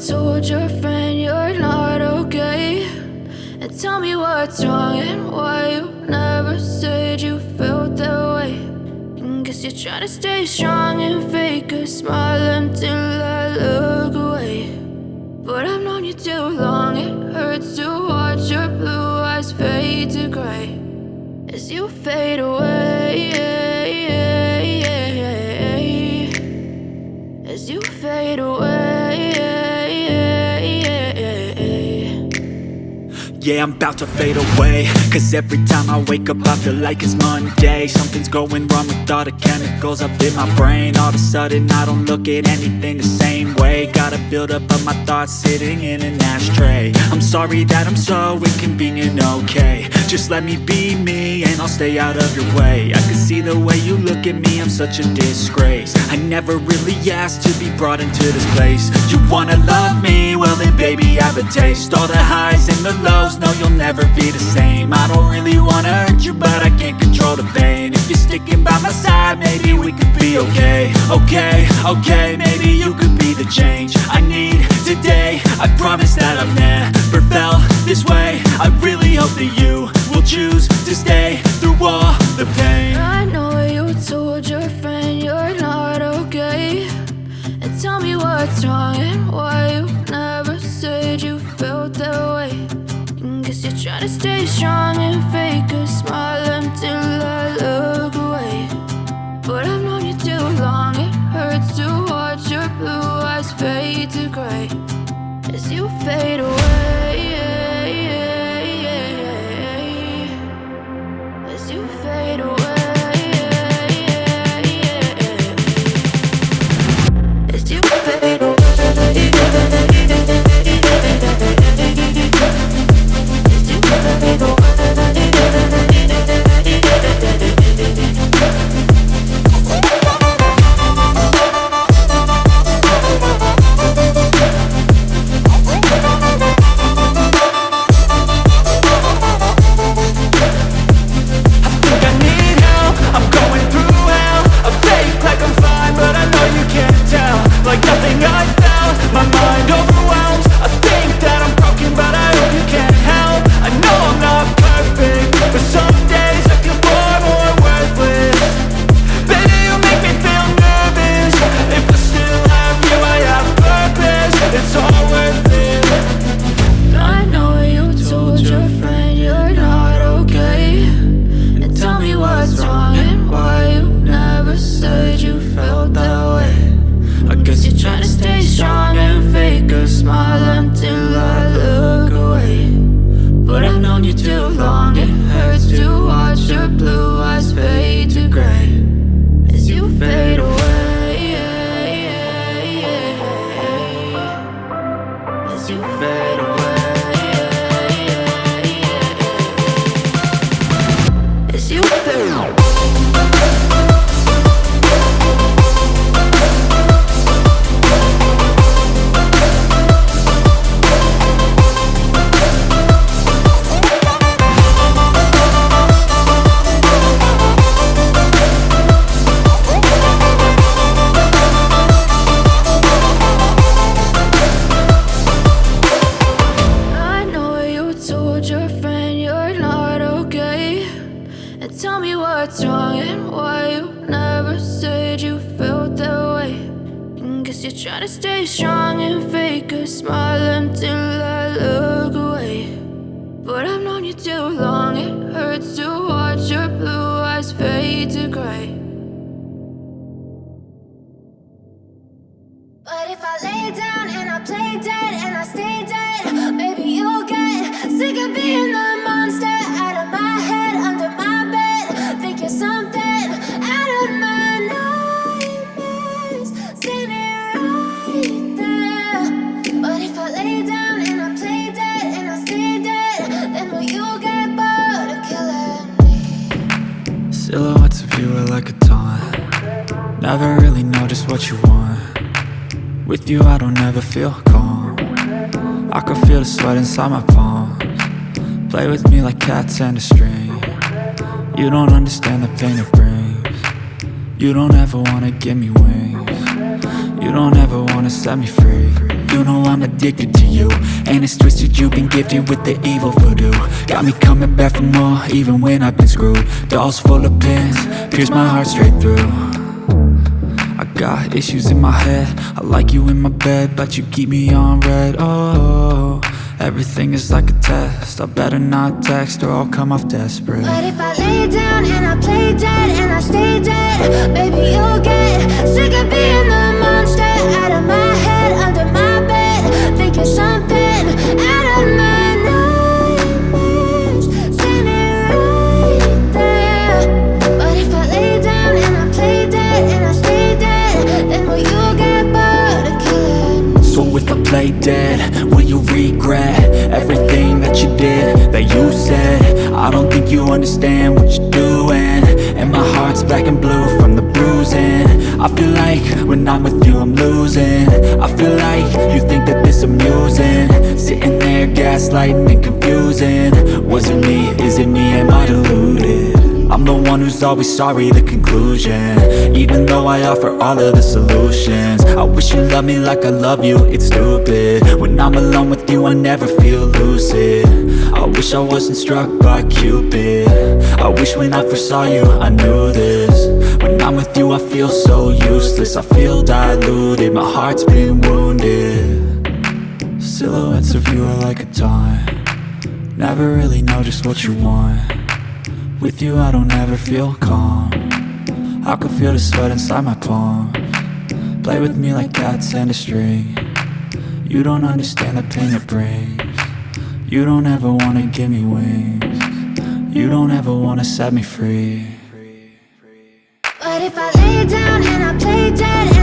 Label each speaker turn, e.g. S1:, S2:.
S1: told your friend you're not okay, and tell me what's wrong and why you never said you felt that way. And guess you're trying to stay strong and fake a smile until I look away. But I've known you too long, it hurts to watch your blue eyes fade to gray as you fade away, as you fade away.
S2: Yeah, I'm about to fade away, cause every time I wake up I feel like it's Monday. Something's going wrong with all the chemicals up in my brain. All of a sudden I don't look at anything the same way. Gotta build up of my thoughts sitting in an ashtray. I'm sorry that I'm so inconvenient, okay. Just let me be me and I'll stay out of your way. I can see the way you look at me, I'm such a disgrace. I never really asked to be brought into this place. You wanna love me? Well then baby I have a taste. All the highs and the lows, no you'll never be the same. I don't really wanna hurt you but I can't control the pain. If you're sticking by my side maybe we could be okay. Okay, maybe you could be the change I need today. I promise that I've never felt this way. I really hope that you will choose to stay through all the pain.
S1: I know you told your friend you're not okay, and tell me what's wrong and why you never said you felt that way. And guess you're trying to stay strong and fake a smile until I look away. But I've known you too long, it hurts to watch your blue eyes fade to gray as you fade away, as you fade away, as you fade away. Try to stay strong and fake a smile until I look away. But I've known you too long, it hurts to watch your blue eyes fade to gray.
S3: But if I lay down and I play dead and I stay dead, maybe you'll get sick of being the monster out of my head, under my bed. Think you're something out of my nightmares, standing right there. But if I lay down and I play dead and I stay dead, then will you get bored of killing me?
S2: Silhouettes of you are like a taunt. Never really know just what you want. With you I don't ever feel calm. I can feel the sweat inside my palms. Play with me like cats and a string. You don't understand the pain it brings. You don't ever wanna give me wings. You don't ever wanna set me free. You know I'm addicted to you, and it's twisted, you've been gifted with the evil voodoo. Got me coming back for more, even when I've been screwed. Dolls full of pins, pierce my heart straight through. I got issues in my head, I like you in my bed, but you keep me on red. Oh, everything is like a test, I better not text or I'll come off desperate.
S3: But if I lay down and I play dead and I stay dead, baby, you'll get sick of being the monster out of my head, under my bed, thinking something out of my nightmares, standing right there. But if I lay down and I play dead and I stay dead, then will you get bored of killing?
S2: So if I play dead, will you regret everything that you did, that you said? I don't think you understand what you're doing, and my heart's black and blue from the bruising. I feel like when I'm with you I'm losing. I feel like you think that this amusing, sitting there gaslighting and confusing. Was it me? Is it me? Am I deluded? I'm the one who's always sorry, the conclusion, even though I offer all of the solutions. I wish you loved me like I love you, it's stupid. When I'm alone with you I never feel lucid. I wish I wasn't struck by Cupid. I wish when I first saw you I knew this. When I'm with you I feel so useless, I feel diluted, my heart's been wounded. Silhouettes of you are like a taunt, never really know just what you want. With you I don't ever feel calm, I can feel the sweat inside my palms. Play with me like cats and a string, you don't understand the pain it brings. You don't ever wanna give me wings, you don't ever wanna set me free.
S3: But if I lay down and I play dead